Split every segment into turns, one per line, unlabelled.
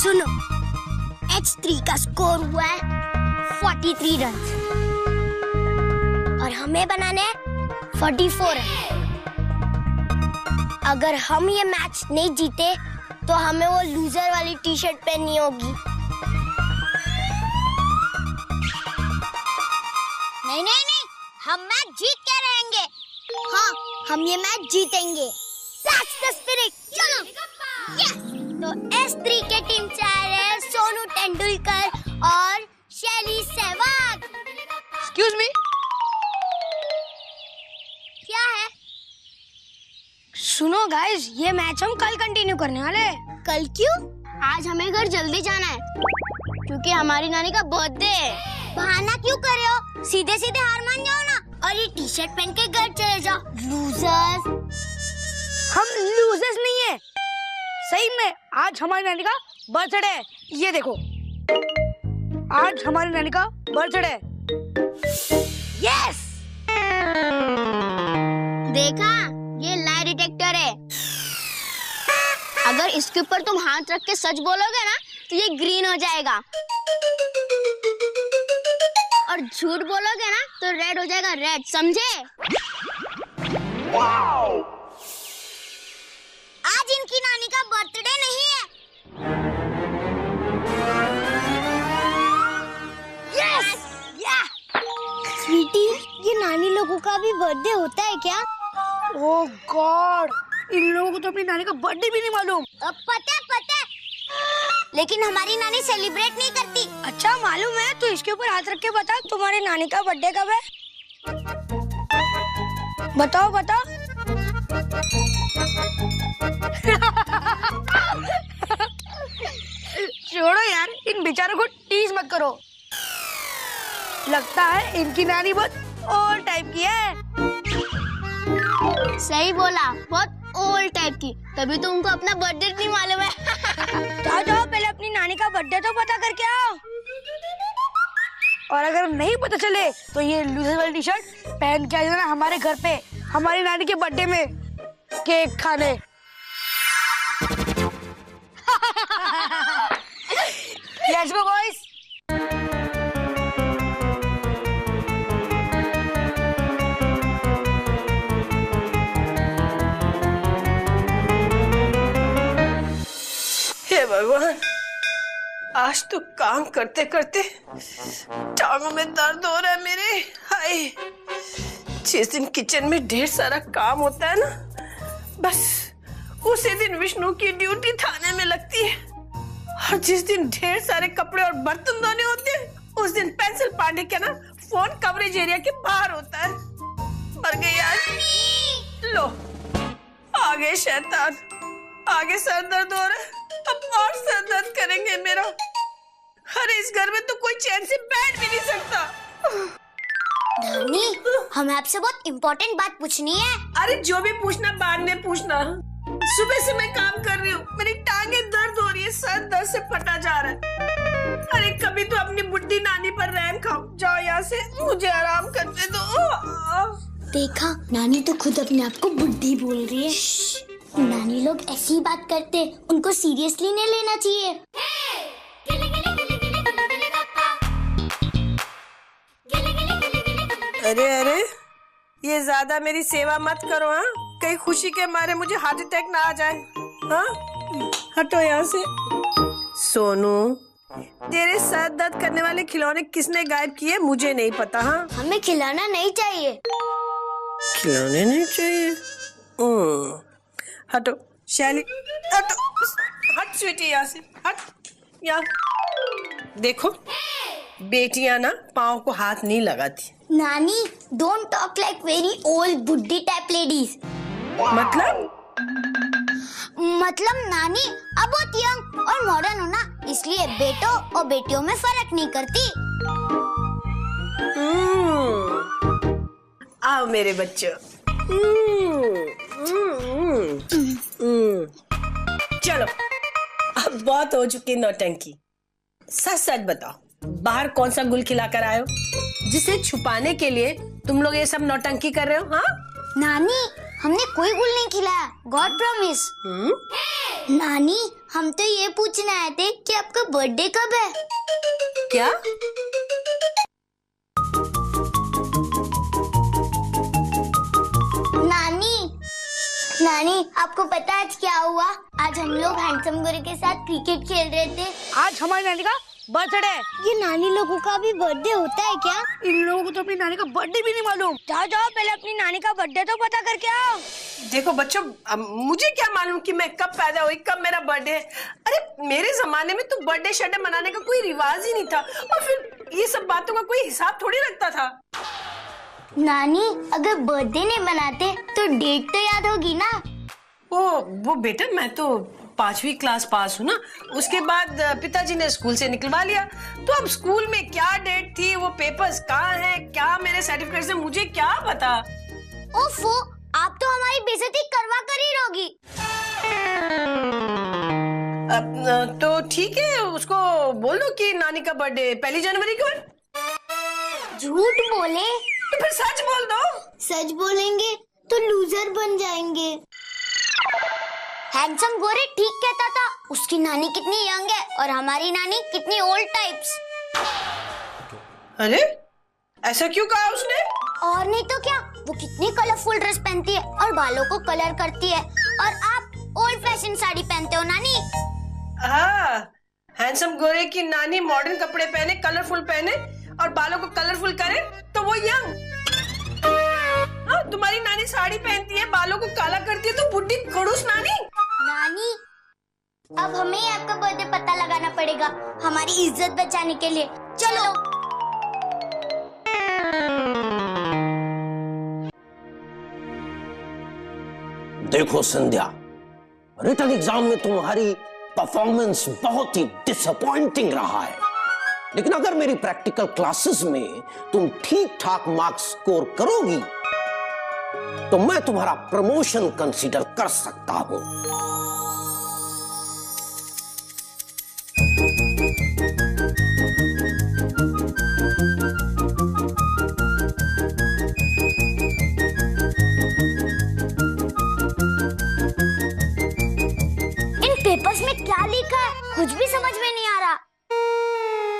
सुनो, H3 का score हुआ है 43 रन और हमें बनाने हैं 44 रन। अगर हम ये मैच नहीं जीते तो हमें वो लूजर वाली टी शर्ट पहननी होगी। नहीं नहीं नहीं, हम मैच जीत के रहेंगे। हाँ, हम ये मैच जीतेंगे। That's the spirit. चलो। Yes. तो S3 के टीम से आ रहे हैं सोनू तेंदुलकर और शैली सहवाग।
Excuse me.
क्या है?
सुनो गाइस, ये मैच हम कल कंटिन्यू करने वाले हैं।
कल क्यों? आज हमें घर जल्दी जाना है क्योंकि हमारी नानी का बर्थडे है। बहाना क्यों कर रहे हो? सीधे सीधे हार मान जाओ ना और ये टी शर्ट पहन के घर चले जाओ। लूजर्स।
हम लूजर्स नहीं है, सही में आज हमारी नानी का बर्थडे है। ये देखो, आज हमारी नानी का बर्थडे है। यस,
देखा, ये लाई डिटेक्टर है। अगर इसके ऊपर तुम हाथ रख के सच बोलोगे ना तो ये ग्रीन हो जाएगा और झूठ बोलोगे ना तो रेड हो जाएगा, रेड, समझे? आज इनकी नानी का बर्थडे नहीं है। यस, या। स्वीटी, ये नानी लोगों का भी बर्थडे होता है क्या?
ओह गॉड, इन लोगों को तो अपनी नानी का बर्थडे भी नहीं मालूम।
पता है, लेकिन हमारी नानी सेलिब्रेट नहीं करती।
अच्छा मालूम है, तो इसके ऊपर हाथ रख के बता, तुम्हारी नानी का बर्थडे कब है? बताओ बताओ। छोड़ो यार, इन बेचारों को टीज मत करो। लगता है इनकी नानी बहुत ओल्ड टाइप की है।
सही बोला, बहुत ओल्ड टाइप की, तभी तो उनको अपना बर्थडे नहीं मालूम है।
जाओ जाओ, पहले अपनी नानी का बर्थडे तो पता करके आओ। और अगर नहीं पता चले तो ये लूजर वाली टी शर्ट पहन के आ जाना हमारे घर पे, हमारी नानी के बर्थडे में केक खाने। Let's go boys.
हे भगवान, आज तो काम करते करते टांगों में दर्द हो रहा है मेरे। हाय, जिस दिन किचन में ढेर सारा काम होता है ना, बस उसी दिन विष्णु की ड्यूटी थाने में लगती है। और जिस दिन ढेर सारे कपड़े और बर्तन धोने होते हैं, उस दिन पेंसिल पांडे का ना फोन कवरेज एरिया के बाहर होता है। मर गई आज। लो, आगे शैतान, आगे सर दर्द हो रहा है, अब और सर दर्द करेंगे मेरा। अरे इस घर में तो कोई चैन से बैठ भी नहीं सकता।
नानी, हमें आपसे बहुत इम्पोर्टेंट बात पूछनी है।
अरे जो भी पूछना बाद में पूछना। सुबह से मैं काम कर रही हूँ, मेरी टांगे दर्द हो रही है, सर दर्द से फटा जा रहा है। अरे कभी तो अपनी बुड्ढी नानी पर रहम खाओ। जाओ यहाँ से, मुझे आराम करने दो।
देखा, नानी तो खुद अपने आप को बुड्ढी बोल रही है। नानी लोग ऐसी ही बात करते हैं, उनको सीरियसली नहीं लेना चाहिए।
अरे अरे, ये ज्यादा मेरी सेवा मत करो। हाँ, कहीं खुशी के मारे मुझे हार्ट अटैक ना आ जाए। हाँ, हटो यहाँ से। सोनू, तेरे सर दर्द करने वाले खिलौने किसने गायब किए मुझे नहीं पता। हाँ,
हमें खिलौना नहीं चाहिए।
खिलौने नहीं चाहिए? हटो शैली, हटो, हट स्वीटी यहाँ से, हट। यहाँ देखो, बेटियां ना पाँव को हाथ नहीं लगाती।
नानी, don't talk like very old बुड्ढी टाइप लेडीज। मतलब नानी अब बहुत यंग और मॉडर्न हो ना, इसलिए बेटों और बेटियों में फर्क नहीं करती।
आओ मेरे बच्चों। चलो, अब बहुत हो चुकी नौटंकी। सच सच बताओ, बाहर कौन सा गुल खिलाकर आए हो जिसे छुपाने के लिए तुम लोग ये सब नौटंकी कर रहे हो? हाँ
नानी, हमने कोई गुल नहीं खिलाया, गॉड प्रॉमिस। नानी, हम तो ये पूछने आए थे कि आपका बर्थडे कब है।
क्या?
नानी, आपको पता है आज क्या हुआ? आज हम लोग हैंडसम गोरे के साथ क्रिकेट खेल रहे थे।
आज हमारी नानी का बर्थडे है।
ये नानी लोगों का भी बर्थडे होता है क्या?
इन लोगों को तो अपनी नानी का बर्थडे भी नहीं मालूम। जाओ जाओ, पहले अपनी नानी का बर्थडे तो पता करके आओ।
देखो बच्चों, मुझे क्या मालूम कि मैं कब पैदा हुई, कब मेरा बर्थडे है। अरे मेरे जमाने में तो बर्थडे शर्डे मनाने का कोई रिवाज ही नहीं था, और फिर ये सब बातों का कोई हिसाब थोड़ी रखता था।
नानी, अगर बर्थडे नहीं मनाते तो डेट तो याद होगी ना?
वो बेटा, मैं तो 5वीं क्लास पास हूँ ना, उसके बाद पिताजी ने स्कूल से निकलवा लिया। तो अब स्कूल में क्या डेट थी, वो पेपर्स कहाँ हैं, क्या मेरे सर्टिफिकेट से, मुझे क्या पता।
ओफो, आप तो हमारी बेइज्जती करवा कर ही रहोगी।
तो ठीक है, उसको बोल दो कि नानी का बर्थडे 1 जनवरी को है।
झूठ बोले
तो फिर सच बोल दो।
सच बोलेंगे तो लूजर बन जाएंगे। हैंडसम गोरे ठीक कहता था, उसकी नानी कितनी यंग है और हमारी नानी कितनी ओल्ड टाइप्स।
अरे ऐसा क्यों कहा उसने?
और नहीं तो क्या, वो कितनी कलरफुल ड्रेस पहनती है और बालों को कलर करती है, और आप ओल्ड फैशन साड़ी पहनते हो नानी।
हाँ, हैंडसम गोरे की नानी मॉडर्न कपड़े पहने, कलरफुल पहने और बालों को कलरफुल करे तो वो यंग। हाँ, तुम्हारी नानी साड़ी पहनती है, बालों को काला करती है तो बुढ़ी खड़ूस नानी।
नानी, अब हमें ही आपका बर्थडे पता लगाना पड़ेगा हमारी इज्जत बचाने के लिए। चलो।
देखो संध्या, रिटन एग्जाम में तुम्हारी परफॉर्मेंस बहुत ही डिसअपॉइंटिंग रहा है, लेकिन अगर मेरी प्रैक्टिकल क्लासेस में तुम ठीक ठाक मार्क्स स्कोर करोगी तो मैं तुम्हारा प्रमोशन कंसीडर कर सकता हूं।
इन पेपर्स में क्या लिखा है कुछ भी समझ में नहीं आ रहा।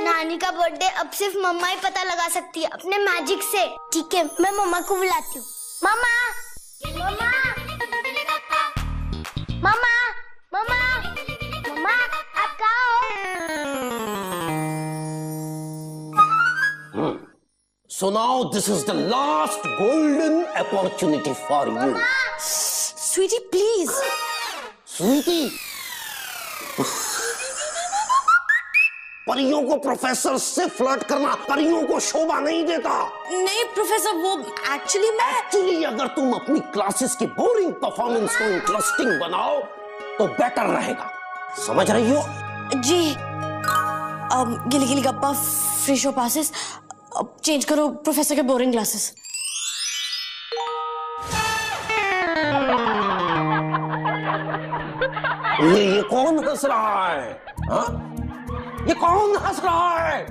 नानी का बर्थडे अब सिर्फ मम्मा ही पता लगा सकती है अपने मैजिक से। ठीक है, मैं मम्मा को बुलाती हूँ। मम्मा, मम्मा, मम्मा, मम्मा, मम्मा, आप कहाँ हो?
So now this is the last golden opportunity for you.
Sweetie please.
Sweetie, परियों को प्रोफेसर से फ्लर्ट करना परियों को शोभा नहीं देता।
नहीं प्रोफेसर, वो एक्चुअली
अगर तुम अपनी क्लासेस की बोरिंग परफॉर्मेंस को इंटरेस्टिंग बनाओ तो बेटर रहेगा, समझ रही हो?
जी। गिली गिली गप्पा, फ्री शो पासेस, चेंज करो प्रोफेसर के बोरिंग क्लासेस।
ये कौन हंस रहा है? हाँ? ये कौन हंस रहा है?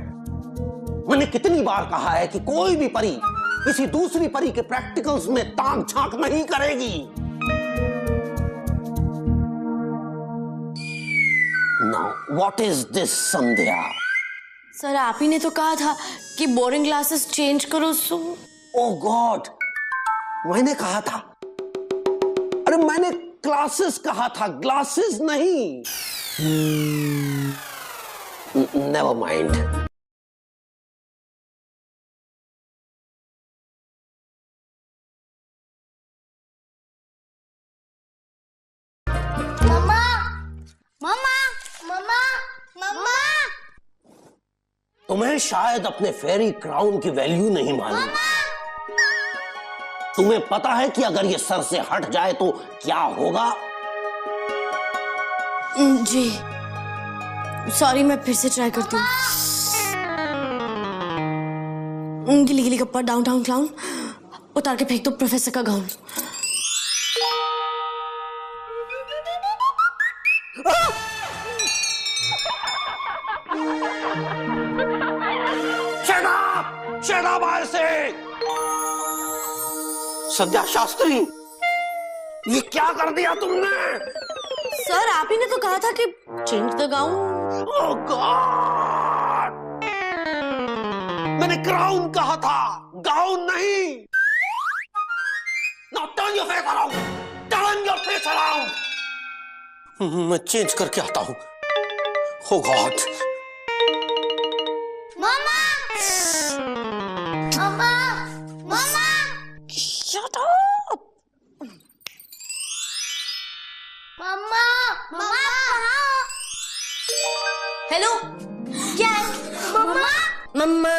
मैंने कितनी बार कहा है कि कोई भी परी किसी दूसरी परी के प्रैक्टिकल्स में ताक झांक नहीं करेगी। Now what is this Sandhya?
Sir, आप ही ने तो कहा था कि बोरिंग क्लासेस चेंज करो। सो
ओह गॉड, मैंने कहा था? अरे मैंने क्लासेस कहा था, ग्लासेस नहीं। Never mind.
मम्मा, मम्मा, मम्मा, मम्मा,
तुम्हें शायद अपने फेरी क्राउन की वैल्यू नहीं मालूम। तुम्हें पता है कि अगर ये सर से हट जाए तो क्या होगा?
जी सॉरी, मैं फिर से ट्राई करती हूँ। गिली गिली गप्पा, डाउन टाउन क्लाउन, उतार के फेंक दो प्रोफेसर का गाउन।
शट अप बाहर से। संध्या शास्त्री, ये क्या कर दिया तुमने?
सर आप ही ने तो कहा था कि change the gown.
Oh God, मैंने क्राउन कहा था, गाउन नहीं। Now turn your face around, turn your face around. मैं चेंज करके आता हूं। ओह गॉड।
मामा, मामा, मामा,
शट अप।
मामा, मामा,
हेलो, क्या है?
मामा,
मम्मा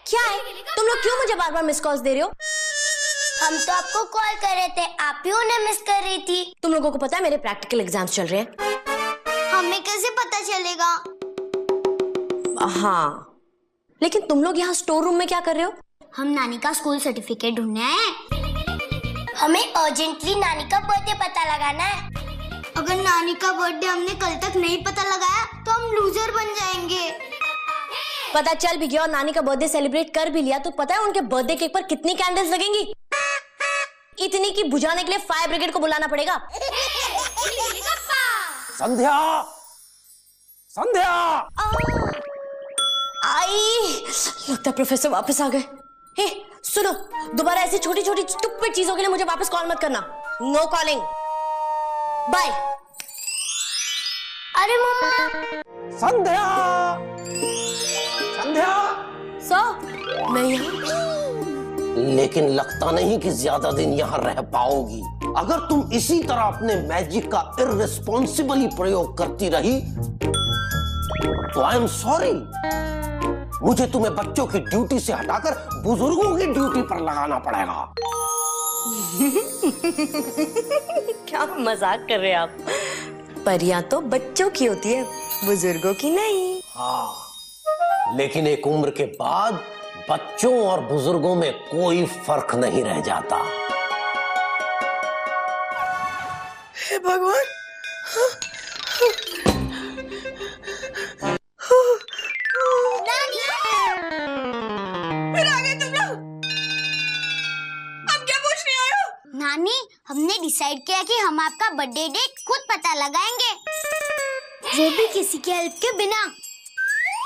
क्या है? तुम लोग क्यों मुझे बार बार मिस कॉल्स दे रहे हो?
हम तो आपको कॉल कर रहे थे, आप ही उन्हें मिस कर रही थी।
तुम लोगों को पता है मेरे प्रैक्टिकल एग्जाम्स चल रहे हैं।
हमें कैसे पता चलेगा?
हाँ, लेकिन तुम लोग यहाँ स्टोर रूम में क्या कर रहे हो?
हम नानी का स्कूल सर्टिफिकेट ढूंढने आए हैं। हमें अर्जेंटली नानी का बर्थडे पता लगाना है। अगर नानी का बर्थडे हमने कल तक नहीं पता लगाया तो हम लूजर बन जाएंगे।
पता चल भी गया और नानी का बर्थडे सेलिब्रेट कर भी लिया तो पता है उनके बर्थडे केक पर कितनी कैंडल्स लगेंगी? इतनी की बुझाने के लिए फायर ब्रिगेड को बुलाना पड़ेगा।
संध्या, संध्या।
आई, लगता है प्रोफेसर वापस आ गए। हे सुनो, दोबारा ऐसी छोटी छोटी स्टूपिड चीजों के लिए मुझे वापस कॉल मत करना। No calling, bye.
अरे मम्मा,
संध्या, संध्या।
मैं यहाँ।
लेकिन लगता नहीं कि ज्यादा दिन यहाँ रह पाओगी। अगर तुम इसी तरह अपने मैजिक का इररिस्पॉन्सिबली प्रयोग करती रही तो आई एम सॉरी, मुझे तुम्हें बच्चों की ड्यूटी से हटाकर बुजुर्गों की ड्यूटी पर लगाना पड़ेगा।
क्या मजाक कर रहे हैं आप? परियां तो बच्चों की होती है, बुजुर्गों की नहीं।
हाँ, लेकिन एक उम्र के बाद बच्चों और बुजुर्गों में कोई फर्क नहीं रह जाता।
हे भगवान, फिर आ गए तुम लोग। अब क्या पूछने आए हो?
नानी, हमने डिसाइड किया कि हम आपका बर्थडे डेट खुद पता लगाएंगे, वो भी किसी की हेल्प के बिना।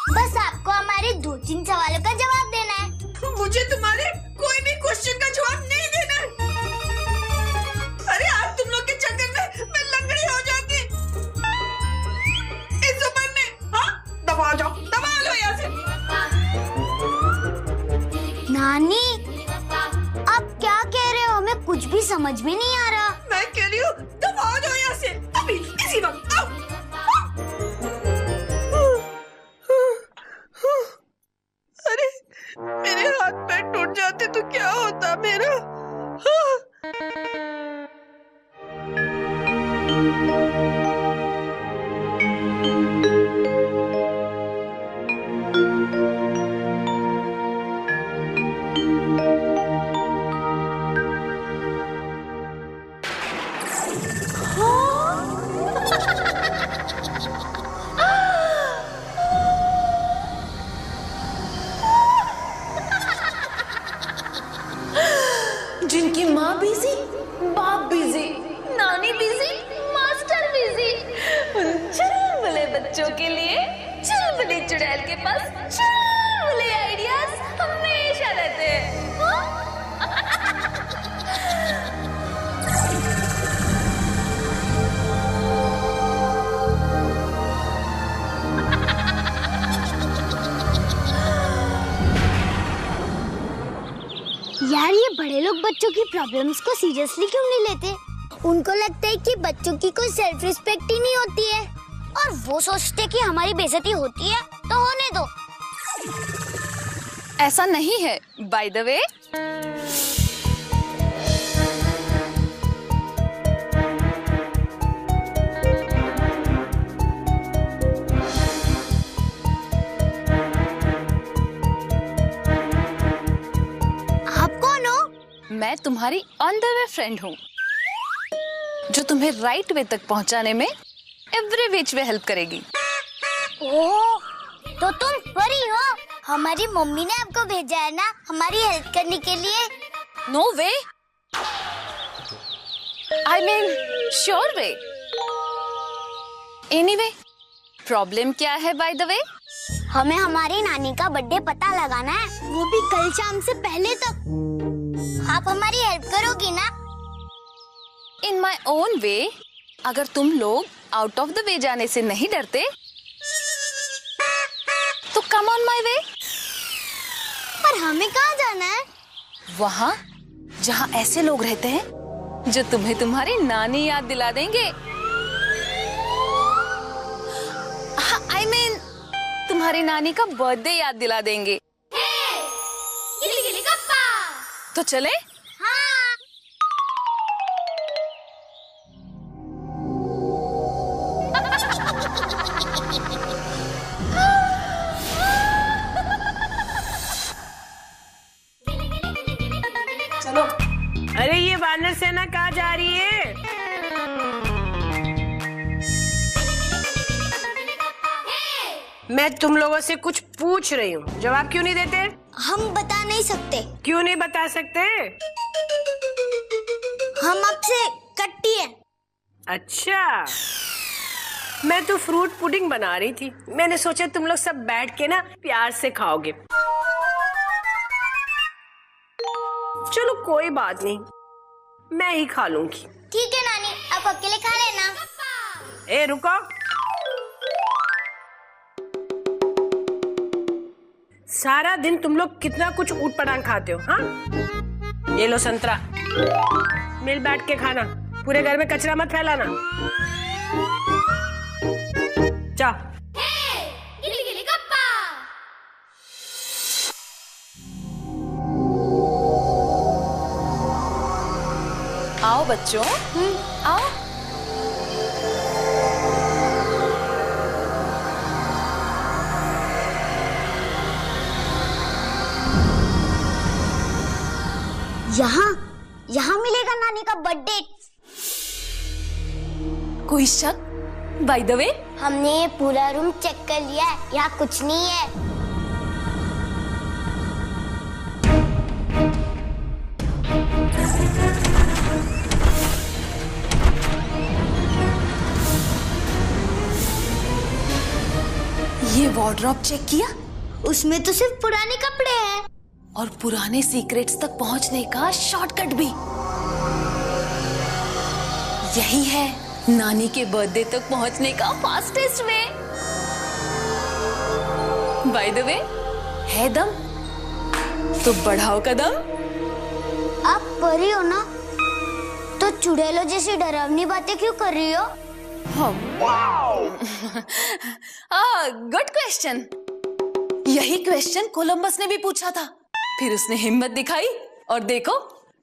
बस आपको हमारे 2-3 सवालों का जवाब देना है।
मुझे तुम्हारे कोई भी क्वेश्चन का जवाब नहीं देना है। अरे आज तुम लोग के चक्कर में मैं लंगड़ी हो जाती। इस उम्र में, हाँ? दबा जाओ, दबा लो यहाँ से।
नानी, आप क्या कह रहे हो? हमें कुछ भी समझ में नहीं आ रहा।
मैं कह रही हूँ दबा जाओ यहाँ से, अभी इसी वक्त। आओ। अरे मेरे हाथ पैर टूट जाते तो क्या होता मेरा?
जिनकी माँ बिजी, बाप बिजी, नानी बिजी, मास्टर बिजी, उन चुलबुले बच्चों के लिए चुलबुली चुड़ैल के पास चुलबुले आइडियाज हमेशा रहते हैं।
यार, ये बड़े लोग बच्चों की प्रॉब्लम्स को सीरियसली क्यों नहीं लेते? उनको लगता है कि बच्चों की कोई सेल्फ रिस्पेक्ट ही नहीं होती है, और वो सोचते कि हमारी बेइज्जती होती है तो होने दो।
ऐसा नहीं है, बाय द वे। मैं तुम्हारी ऑन द वे फ्रेंड हूँ, जो तुम्हें राइट वे तक पहुँचाने में एवरी विच वे हेल्प करेगी।
ओह, तो तुम परी हो? हमारी मम्मी ने आपको भेजा है ना हमारी हेल्प करने के लिए?
No way, I mean sure way. Anyway, problem क्या है बाय द वे?
हमें हमारी नानी का बर्थडे पता लगाना है, वो भी कल शाम से पहले तक। आप हमारी हेल्प करोगी ना?
इन माई ओन वे। अगर तुम लोग आउट ऑफ द वे जाने से नहीं डरते तो कम ऑन माई वे।
पर हमें कहाँ जाना है?
वहाँ जहाँ ऐसे लोग रहते हैं जो तुम्हें तुम्हारी नानी याद दिला देंगे। आई मीन तुम्हारी नानी का बर्थडे याद दिला देंगे।
गिली गिली गप्पा।
तो चले?
हाँ।
चलो। अरे ये वानर सेना कहाँ जा रही है? मैं तुम लोगों से कुछ पूछ रही हूँ, जवाब क्यों नहीं देते?
हम बता नहीं सकते।
क्यों नहीं बता सकते?
हम आपसे कट्टी है।
अच्छा, मैं तो फ्रूट पुडिंग बना रही थी। मैंने सोचा तुम लोग सब बैठ के ना प्यार से खाओगे। चलो कोई बात नहीं, मैं ही खा लूंगी।
ठीक है नानी, आप अकेले खा लेना।
ए रुको, सारा दिन तुम लोग कितना कुछ ऊट पटांग खाते हो। हाँ, ये लो संतरा, मिल बैठ के खाना, पूरे घर में कचरा मत फैलाना। जाओ।
गिली गिली गप्पा।
आओ बच्चों, आओ।
यहाँ मिलेगा नानी का बर्थडे।
कोई शक? बाय द वे,
हमने ये पूरा रूम चेक कर लिया है, यहाँ कुछ नहीं है।
ये वार्डरोब चेक किया?
उसमें तो सिर्फ पुराने कपड़े हैं।
और पुराने सीक्रेट्स तक पहुंचने का शॉर्टकट भी। यही है नानी के बर्थडे तक पहुंचने का fastest way. By the way, है दम तो बढ़ाओ कदम।
आप परी हो ना, तो चुड़ैलों जैसी डरावनी बातें क्यों कर रही हो?
Good question. यही क्वेश्चन कोलंबस ने भी पूछा था, फिर उसने हिम्मत दिखाई और देखो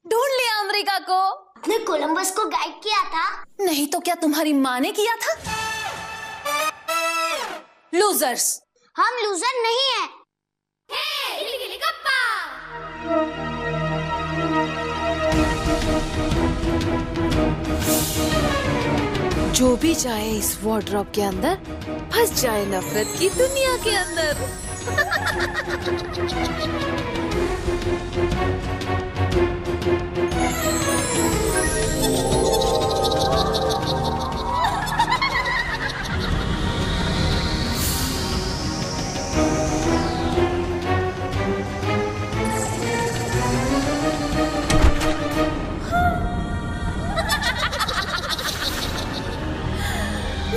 ढूंढ लिया अमेरिका को।
आपने कोलंबस को गाइड किया था?
नहीं तो क्या तुम्हारी माँ ने किया था? लूजर्स।
हम लूजर नहीं हैं।
जो भी जाए इस वार्डरोब के अंदर फंस जाए नफरत की दुनिया के अंदर।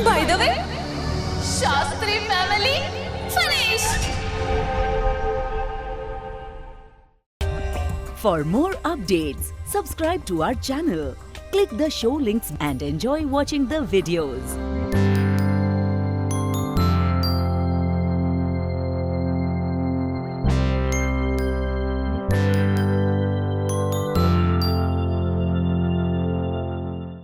By the way, Shastri family finished.
For more updates, subscribe to our channel, click the show links and enjoy watching the videos.